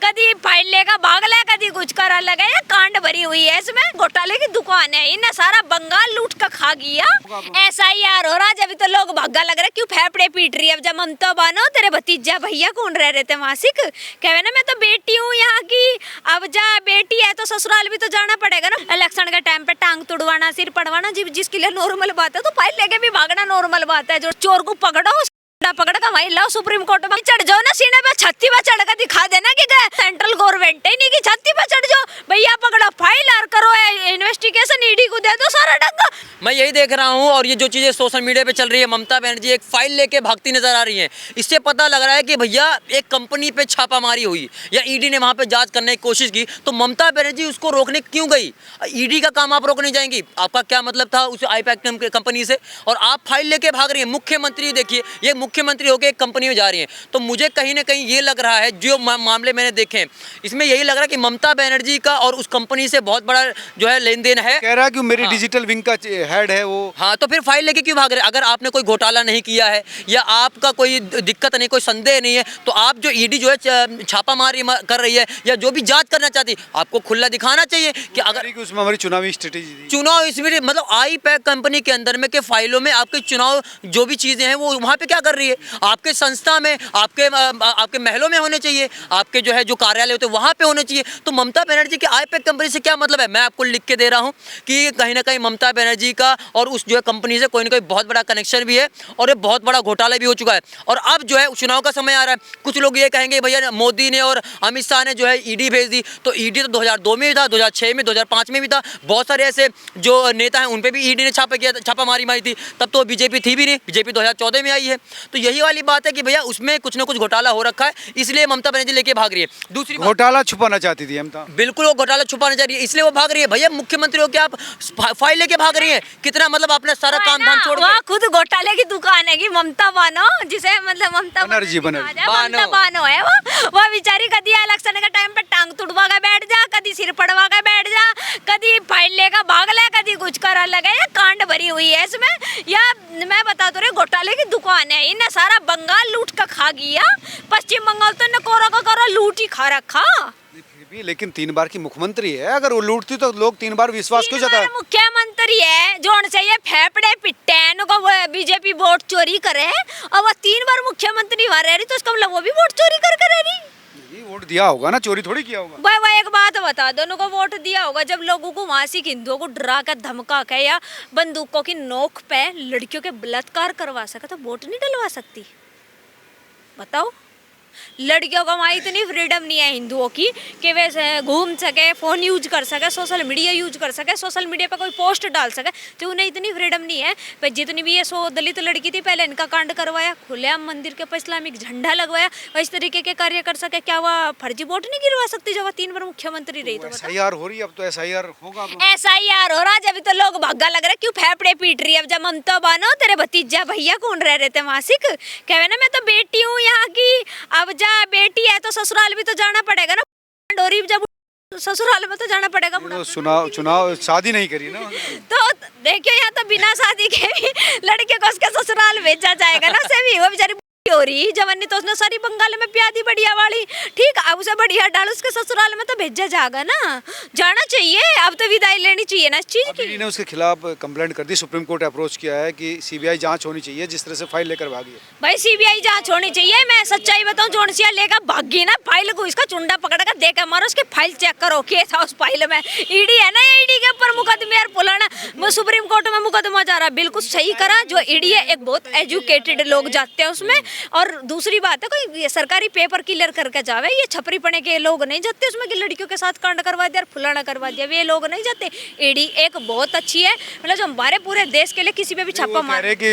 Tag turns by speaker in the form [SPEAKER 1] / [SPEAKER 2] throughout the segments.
[SPEAKER 1] कभी फाइल लेगा भाग ले, कभी कुछ करा लगा। ये कांड भरी हुई है, इसमें घोटाले की दुकान है, इन्हें सारा बंगाल लूट कर खा गया। SIR हो रहा, जब तो लोग भागा लग रहे, क्यों फेफड़े पीट रही है। अब जब ममता बानो तेरे भतीजा भैया कौन रह रहे थे मासिक, कहे ना मैं तो बेटी हूँ यहाँ की, अब जा बेटी है तो ससुराल भी तो जाना पड़ेगा ना। इलेक्शन के टाइम पे टांग तुड़वाना, सिर पड़वाना जिसके लिए नॉर्मल बात है, तो फाइल लेके भी भागना नॉर्मल बात है। जो चोर को पकड़ो पकड़ का वही लाओ, सुप्रीम कोर्ट में चढ़ जाओ ना, सीने पे छत्ती पे चढ़ कर दिखा देना कि सेंट्रल गवर्नमेंट है नहीं की छत्ती पे चढ़ जाओ भैया, पकड़ो फाइल और करो इन्वेस्टिगेशन, ईडी को दे दो सारा डंगा।
[SPEAKER 2] मैं यही देख रहा हूँ। और ये जो चीजें सोशल मीडिया पे चल रही है, ममता बनर्जी एक फाइल लेके भागती नजर आ रही है, इससे पता लग रहा है कि भैया एक कंपनी पे छापामारी हुई या ईडी ने वहां पे जांच करने की कोशिश की, तो ममता बनर्जी उसको रोकने क्यों गई। ईडी का काम आप रोकने जाएंगी, आपका क्या मतलब था उस आईपैक कंपनी से, और आप फाइल लेके भाग रही है। मुख्यमंत्री देखिए, ये मुख्यमंत्री होकर एक कंपनी में जा रही है, तो मुझे कहीं ना कहीं ये लग रहा है, जो मामले मैंने देखे इसमें यही लग रहा है कि ममता बनर्जी का और उस कंपनी से बहुत बड़ा जो है लेन देन है।
[SPEAKER 3] कह रहा है कि मेरी डिजिटल विंग का हेड है वो।
[SPEAKER 2] हाँ, तो फिर फाइल लेके क्यों भाग रहे? अगर आपने कोई घोटाला नहीं किया है या आपका कोई दिक्कत नहीं, कोई संदेह नहीं है, तो आप जो ईडी जो है छापामारी कर रही है या जो भी जांच करना चाहती, आपको खुला दिखाना चाहिए कि अगर
[SPEAKER 3] उसमें हमारी चुनावी स्ट्रेटेजी,
[SPEAKER 2] चुनाव इसमें मतलब आई पैक कंपनी के अंदर में के फाइलों में आपके चुनाव जो भी चीजें हैं वो वहाँ पे क्या कर रही है, आपके संस्था में, आपके महलों में होने चाहिए, आपके जो है जो कार्यालय होते हैं वहाँ पे होने चाहिए। तो ममता बनर्जी के आई पैक कंपनी से क्या मतलब है? मैं आपको लिख के दे रहा हूँ कि कहीं ना कहीं ममता बनर्जी का और उस जो है कंपनी से कोई ना कोई बहुत बड़ा कनेक्शन भी है और ये बहुत बड़ा घोटाला भी हो चुका है। और अब जो है चुनाव का समय आ रहा है, कुछ लोग ये कहेंगे भैया मोदी ने और अमित शाह ने जो है ईडी भेज दी, तो ईडी तो 2002 में भी था, 2006 में, 2005 में भी था, बहुत सारे ऐसे जो नेता हैं उन पे भी ईडी ने छापामारी मारी थी, तब तो बीजेपी थी भी नहीं, बीजेपी 2014 में आई है। तो यही वाली बात है कि भैया उसमें कुछ ना कुछ घोटाला हो रखा है, इसलिए ममता बनर्जी लेके भाग रही है। दूसरी
[SPEAKER 3] घोटाला छुपाना चाहती थी ममता,
[SPEAKER 2] बिल्कुल वो घोटाला छुपाना चाह रही है, इसलिए वो भाग रही है। भैया मुख्यमंत्री हो क्या आप फाइल लेके भाग रही है? कितना मतलब आपने सारा काम धाम छोड़ के,
[SPEAKER 1] खुद घोटाले की दुकान है कि ममता बानो, जिसे मतलब ममता
[SPEAKER 3] बनर्जी
[SPEAKER 1] बानो है वो बेचारी कभी इलेक्शन के टाइम पे टांग तुड़वा के बैठ जा, कभी सिर पड़वा के बैठ जा, कभी फाइल लेकर भाग ले, कभी कुछ करा लगा। ये कांड भरी हुई है इसमें, या मैं बता तो रही घोटाले की दुकान है, इन्हें सारा बंगाल लूट कर खा गया। पश्चिम बंगाल तो इन्हें कोरा का कोरा लूट ही खा रखा।
[SPEAKER 3] लेकिन 3 बार की मुख्यमंत्री है, अगर वो लूटती तो लोग 3 बार विश्वास क्यों जताए?
[SPEAKER 1] मुख्यमंत्री है जो से ये फेफड़े पिट्टे हैं, बीजेपी वोट चोरी करे और वो 3 बार मुख्यमंत्री वहां रह रही, तो उसका मतलब वो भी वोट चोरी करके रह रही।
[SPEAKER 3] वोट दिया होगा ना, चोरी थोड़ी किया होगा।
[SPEAKER 1] भाई एक बात बता, दोनों को वोट दिया होगा जब लोगों को वहां से हिंदुओं को डरा कर धमका के या बंदूकों की नोक पे लड़कियों के बलात्कार करवा सके, तो वोट नहीं डलवा सकती? बताओ, लड़कियों को वहाँ इतनी फ्रीडम नहीं है हिंदुओं की कि वे घूम सके, फोन यूज कर सके, सोशल मीडिया यूज कर सके, सोशल मीडिया पे कोई पोस्ट डाल सके, तो उन्हें इतनी फ्रीडम नहीं है। पर जितनी भी ये 100 दलित लड़की थी, पहले इनका कांड करवाया, खुलेआम मंदिर के ऊपर इस्लामिक झंडा लगवाया, और इस तरीके के कार्य कर सके, क्या वह फर्जी वोट नहीं गिरवा सकती जब वह 3 बार मुख्यमंत्री रही? तो
[SPEAKER 3] SIR हो रही है, अब तो SIR होगा।
[SPEAKER 1] SIR हो रहा, जब तो लोग भागा लग रहे, क्यों फेफड़े पीट रही है। अब जब ममता बानो तेरे भतीजा भैया कौन रह रहे थे मासिक, कहे ना मैं तो बेटी हूँ यहाँ की, अब जा बेटी है तो ससुराल भी तो जाना पड़ेगा ना, डोरी जब ससुराल में तो जाना पड़ेगा।
[SPEAKER 3] चुनाव शादी नहीं करी ना,
[SPEAKER 1] तो देखिए यहाँ तो बिना शादी के भी लड़के को उसके ससुराल भेजा जाएगा ना, से भी वो बेचारी हो रही जवानी, तो उसने सारी बंगाल में प्यादी बढ़िया वाली, ठीक है, अब उसे बढ़िया डाल उसके ससुराल में तो भेजा जाएगा ना, जाना चाहिए। अब तो विदाई लेनी चाहिए ना इस चीज की।
[SPEAKER 3] ने उसके खिलाफ कंप्लेंट कर दी, सुप्रीम कोर्ट अप्रोच किया है कि CBI जांच होनी चाहिए, जिस तरह से फाइल लेकर भागी है।
[SPEAKER 1] भाई CBI जांच होनी चाहिए। मैं सच्चाई बताऊं, जोनसिया लेकर भागी ना, फाइल को इसका चुंडा पकड़ कर देकर मारो, उसकी फाइल चेक करो क्या था उस फाइल में। ईडी है ना, ईडी के ऊपर मुकदमे यार पुलाना, वो सुप्रीम कोर्ट में मुकदमा जा रहा, बिल्कुल सही करा। जो ईडी है एक बहुत एजुकेटेड लोग जाते हैं उसमें, और दूसरी बात है कोई सरकारी पेपर क्लियर करके जावे, ये छपरी पड़े के लोग नहीं जाते उसमें कि लड़कियों के साथ कांड करवा दिया, फुलाना करवा दिया, वे लोग नहीं जाते। ईडी एक बहुत अच्छी है, मतलब जो हमारे पूरे देश के लिए किसी पे भी छापा मार रहे
[SPEAKER 3] कि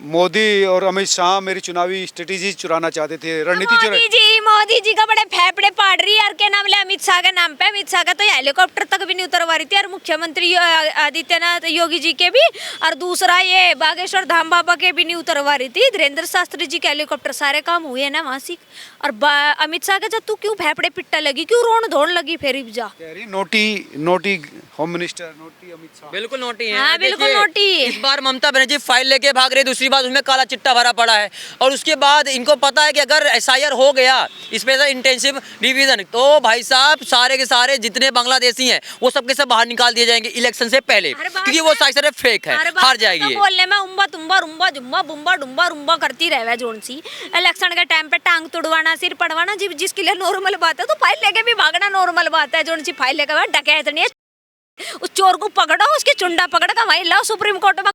[SPEAKER 3] मोदी और अमित शाह मेरी चुनावी स्ट्रेटेजी चुराना चाहते थे, रणनीति
[SPEAKER 1] मोदी जी का बड़े फेफड़े पाड़ रही है, के नाम ले अमित शाह के नाम पे। अमित शाह का तो हेलीकॉप्टर तक भी नहीं उतरवा रही थी, और मुख्यमंत्री आदित्यनाथ योगी जी के भी, और दूसरा ये बागेश्वर धाम बाबा के भी नहीं उतरवा रही थी। धीरेन्द्र शास्त्री जी के हेलीकॉप्टर, सारे काम हुए ना मासिक। और अमित शाह के तू क्यों फेफड़े पिट्टा लगी, क्यों रोन धोन लगी फिर जा
[SPEAKER 3] कह रही naughty home minister, naughty Amit Shah.
[SPEAKER 2] बिल्कुल नोटी है।
[SPEAKER 1] हाँ, बिल्कुल
[SPEAKER 2] देखिए,
[SPEAKER 1] नोटी।
[SPEAKER 2] इस बार ममता बनर्जी फाइल लेके भाग रही है, दूसरी बात उसमें काला चिट्टा भरा पड़ा है। और उसके बाद इनको पता है कि अगर एसआईआर हो गया, स्पेशल इंटेंसिव रिवीजन, तो भाई साहब सारे के सारे जितने बांग्लादेशी हैं वो सबके सब बाहर निकाल दिए जाएंगे इलेक्शन से पहले, क्योंकि वो सारे फेक है, हार जाएगी।
[SPEAKER 1] तो बोलने में उम्बा तुम्बा रुम्बा जुम्बा बुम्बा डुम्बा रुम्बा करती रहे जोन सी इलेक्शन के टाइम पे टांग तुड़वाना, सिर पड़वाना, जिसके लिए नॉर्मल बात है, तो फाइल लेके भी भागना नॉर्मल बात है। जोन सी फाइल लेकर डकैत नहीं है, उस चोर को पकड़ो, उसकी चुंडा पकड़ कर वहीं लाओ सुप्रीम कोर्ट में,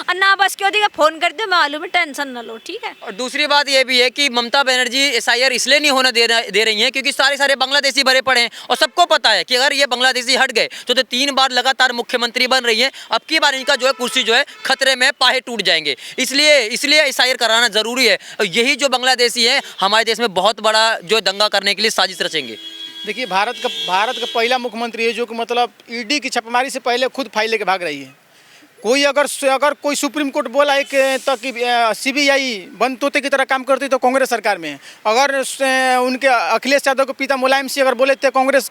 [SPEAKER 1] और ना बस क्यों दिया फोन कर दे, मालूम है, टेंशन ना लो, ठीक है।
[SPEAKER 2] और दूसरी बात ये भी है कि ममता बनर्जी एसआईआर इसलिए नहीं होने दे रही हैं क्योंकि सारे बांग्लादेशी भरे पड़े हैं, और सबको पता है कि अगर ये बांग्लादेशी हट गए तो 3 बार लगातार मुख्यमंत्री बन रही हैं, अब की बार इनका जो है कुर्सी जो है खतरे में, पाहे टूट जाएंगे, इसलिए एसआईआर कराना जरूरी है। और यही जो बांग्लादेशी है हमारे देश में बहुत बड़ा जो दंगा करने के लिए साजिश रचेंगे।
[SPEAKER 4] देखिए, भारत का पहला मुख्यमंत्री है जो कि मतलब ईडी की छापेमारी से पहले खुद फाइल लेके भाग रही है। कोई अगर कोई सुप्रीम कोर्ट बोला है कि तक सीबीआई बंद तोते की तरह काम करती तो कांग्रेस सरकार में है। अगर उनके अखिलेश यादव के पिता मुलायम सिंह अगर बोले थे कांग्रेस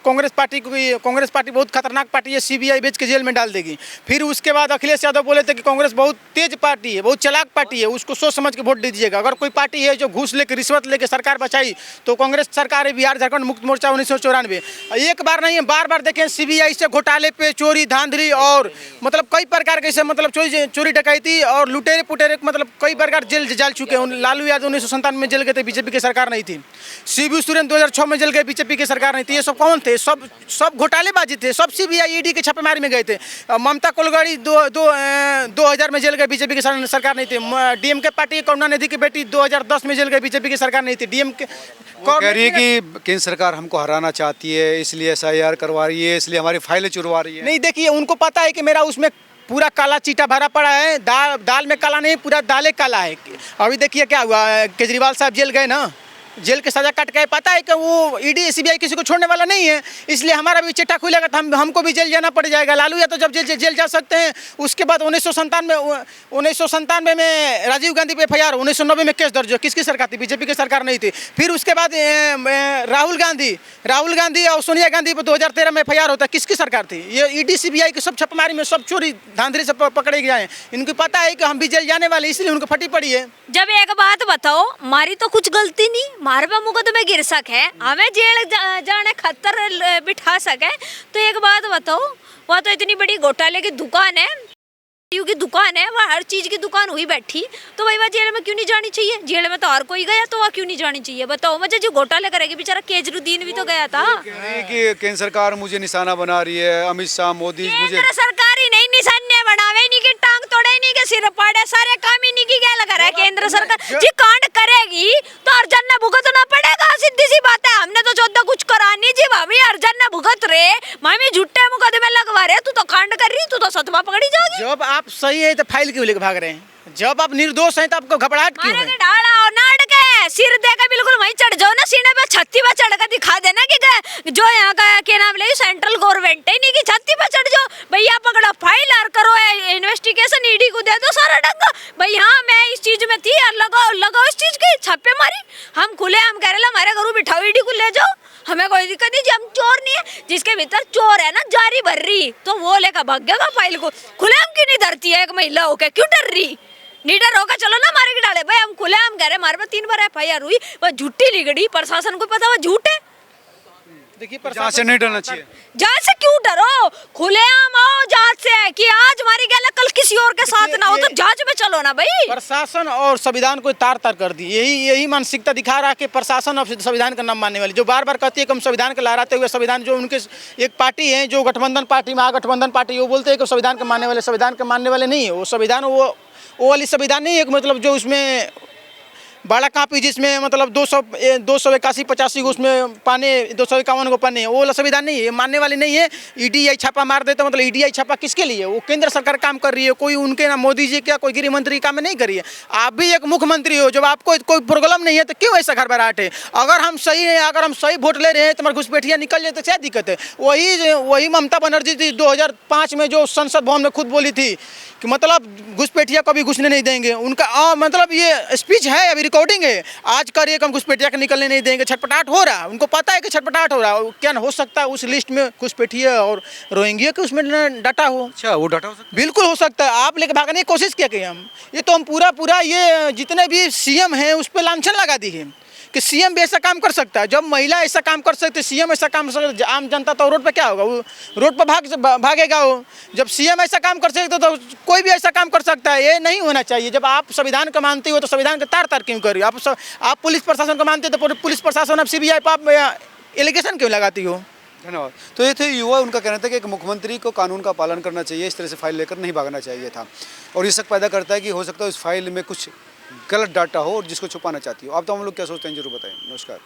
[SPEAKER 4] पार्टी बहुत खतरनाक पार्टी है, सीबीआई बेच के जेल में डाल देगी। फिर उसके बाद अखिलेश यादव बोले थे कि कांग्रेस बहुत तेज पार्टी है, बहुत चालाक पार्टी है, उसको सोच समझ के वोट दीजिएगा। अगर कोई पार्टी है जो घूस लेकर रिश्वत लेकर सरकार बचाई तो कांग्रेस सरकार है। बिहार झारखंड मुक्त मोर्चा 1994, एक बार नहीं है बार बार देखें सीबीआई से घोटाले पे, चोरी धांधली और मतलब कई प्रकार के मतलब चोरी डकैती और लुटेरे पुटेरे मतलब कई प्रकार जेल जा चुके हैं। लालू यादव 1997 में जेल गए थे, बीजेपी की सरकार नहीं थी। शिबू सोरेन 2006 में जेल गए, बीजेपी की सरकार नहीं थी। ये सब कौन थे? सब घोटालेबाजी थे, सब सीबीआई ईडी के छापेमारी में गए थे। ममता कुलकर्णी 2000 में जेल गए, बीजेपी की सरकार नहीं थी। डीएमके पार्टी करुणानिधि की बेटी 2010 में जेल गई, बीजेपी की सरकार नहीं थी। डीएमके
[SPEAKER 3] कह रही है कि केंद्र सरकार हमको हराना चाहती है, इसलिए एसआईआर करवा रही है, इसलिए हमारी फाइलें चुरवा रही है।
[SPEAKER 4] नहीं, देखिए उनको पता है कि मेरा उसमें पूरा काला चीटा भरा पड़ा है। दाल में काला नहीं, पूरा दालें काला है। अभी देखिए क्या हुआ, केजरीवाल साहब जेल गए ना, जेल की सजा कट गए। पता है कि वो ईडी सीबीआई किसी को छोड़ने वाला नहीं है, इसलिए हमारा भी चिट्ठा खुलेगा तो हमको भी जेल जाना पड़ जाएगा। लालू या तो जब जेल जा सकते हैं। उसके बाद 1997 में राजीव गांधी पे एफआईआर, 1990 में केस दर्ज हो, किसकी सरकार थी? बीजेपी की सरकार नहीं थी। फिर उसके बाद राहुल गांधी और सोनिया गांधी पे 2013 में एफआईआर होता है, किसकी सरकार थी? ये ईडी सीबीआई के सब छापेमारी में सब चोरी धांधली से पकड़े गए हैं। इनको पता है कि हम भी जेल जाने वाले, इसलिए उनको फटी पड़ी है।
[SPEAKER 1] जब एक बात बताओ, हमारी तो कुछ गलती नहीं, हमारे पे मुकदमे गिर सके, हमें जेल जाने खतर बिठा सके, तो एक बात बताओ, वह तो इतनी बड़ी घोटाले की दुकान है, की दुकान है, वह हर चीज की दुकान हुई बैठी, तो भाई वह जेल में क्यों नहीं जानी चाहिए? जेल में तो हर कोई गया, तो वह क्यों नहीं जानी चाहिए? बताओ मुझे, जो घोटाले करेगी बेचारा केजरीवाल भी तो गया था।
[SPEAKER 3] कि केंद्र सरकार मुझे निशाना बना रही है, अमित शाह मोदी मुझे।
[SPEAKER 1] केंद्र सरकार ही नहीं निशाने बनावे, नहीं की टांग तोड़े, नहीं के सिर पाड़े, सारे काम ही नहीं की क्या लगा रहा है केंद्र सरकार जी। कांड करेगी तो अर्जन ने भुगतना पड़ेगा, सीधी सी बात है। हमने तो 14 कुछ करा नहीं जी भाभी, अर्जन ने भुगत रे, मामी झूठे मुकदमे लगवा रहे, तू तो कांड कर रही, तू तो सतमा पकड़ी जाएगी।
[SPEAKER 4] जब आप सही है तो फाइल क्यों लेके भाग रहे हैं? जब आप निर्दोष हैं तो आपको घबराहट क्यों है?
[SPEAKER 1] डाला और नाड़ के सिर देकर बिल्कुल वहीं चढ़ जाओ ना, सीने पे छत्ती पे चढ़ कर दिखा देना कि जो यहाँ का क्या नाम ले सेंट्रल गवर्नमेंट है, नहीं की छत्ती पे चढ़ जाओ, भैया पकड़ो फाइल और करो इन्वेस्टिगेशन, ईडी को दे दो सारा डंगा, भाई हाँ मैं इस चीज में थी, लगाओ इस चीज की छापे मारी। हम खुले हम कह रहे हमारे घरों बिठाओ, ईडी को ले जाओ, हमें कोई दिक्कत नहीं जी, हम चोर नहीं है। जिसके भीतर चोर है ना, जारी भर रही, तो वो लेकर भागेगा फाइल को। खुले हम क्यों नहीं धरती है एक महिला होकर, क्यों डर रही? नीडर होकर चलो ना, मारे के डाले भाई, हम खुले हम कह रहे हमारे पे 3 बार एफआईआर हुई, वह झूठी लिगड़ी, प्रशासन को पता वो झूठ है।
[SPEAKER 4] देखिए,
[SPEAKER 3] जांच से नहीं डरना चाहिए।
[SPEAKER 1] जांच से क्यों डरो? खुले आम आओ जांच से, कि आज हमारी गला कल किसी और के साथ ना हो, तो जांच में चलो ना भाई।
[SPEAKER 4] प्रशासन और संविधान को तार तार कर दी, यही मानसिकता दिखा रहा है कि प्रशासन और संविधान का नाम मानने वाली, जो बार बार कहती है कि हम संविधान को लहराते हुए, संविधान जो उनके एक पार्टी है जो गठबंधन पार्टी, महागठबंधन पार्टी, वो बोलते हैं कि संविधान के मानने वाले, संविधान के मानने वाले नहीं है। वो संविधान वो वाली संविधान नहीं है, मतलब जो उसमें बड़ा कापी जिसमें मतलब 281-85 को उसमें पाने, 251 को पाने, वो वाला संविधान नहीं है, मानने वाली नहीं है। ईडीआई छापा मार देता, मतलब ईडीआई छापा किसके लिए? वो केंद्र सरकार काम कर रही है, कोई उनके ना मोदी जी क्या कोई गृह मंत्री काम नहीं कर रही है। आप भी एक मुख्यमंत्री हो, जब आपको कोई प्रॉब्लम नहीं है तो क्यों ऐसा घबराहट है? अगर हम सही है, अगर हम सही वोट ले रहे हैं तो हमारे घुसपैठिया निकल जाए तो क्या दिक्कत है? वही ममता बनर्जी थी 2005 में जो संसद भवन में खुद बोली थी कि मतलब घुसपैठिया कभी घुसने नहीं देंगे। उनका मतलब ये स्पीच है, अभी रिकॉर्डिंग है, आज करिए हम घुसपैठिया के निकलने नहीं देंगे, छटपटाहट हो रहा है, उनको पता है कि छटपटाहट हो रहा है। क्या हो सकता है उस लिस्ट में घुसपैठिया और रोहिंग्या के उसमें डाटा हो?
[SPEAKER 3] अच्छा, वो डाटा हो सकता
[SPEAKER 4] बिल्कुल हो सकता है। आप लेके भागने की कोशिश किया कि हम ये तो हम पूरा ये जितने भी सीएम हैं उस पर लांछन लगा दी है कि सीएम भी ऐसा काम कर सकता है। जब महिला ऐसा काम कर सकते, सीएम ऐसा काम कर सकते, आम जनता तो रोड पे क्या होगा, वो रोड पर भागेगा। वो जब सीएम ऐसा काम कर सकते तो कोई भी ऐसा काम कर सकता है। ये नहीं होना चाहिए। जब आप संविधान को मानते हो तो संविधान के तार तार क्यों कर रही हो? आप पुलिस प्रशासन को मानते हो तो पुलिस प्रशासन अब सीबीआई पर आप एलिगेशन क्यों लगाती हो?
[SPEAKER 3] धन्यवाद। तो ये थे युवा, उनका कहना था कि एक मुख्यमंत्री को कानून का पालन करना चाहिए, इस तरह से फाइल लेकर नहीं भागना चाहिए था। और ये शक पैदा करता है कि हो सकता है उस फाइल में कुछ गलत डाटा हो और जिसको छुपाना चाहती हो। आप तो हम लोग क्या सोचते हैं जरूर बताएं। नमस्कार।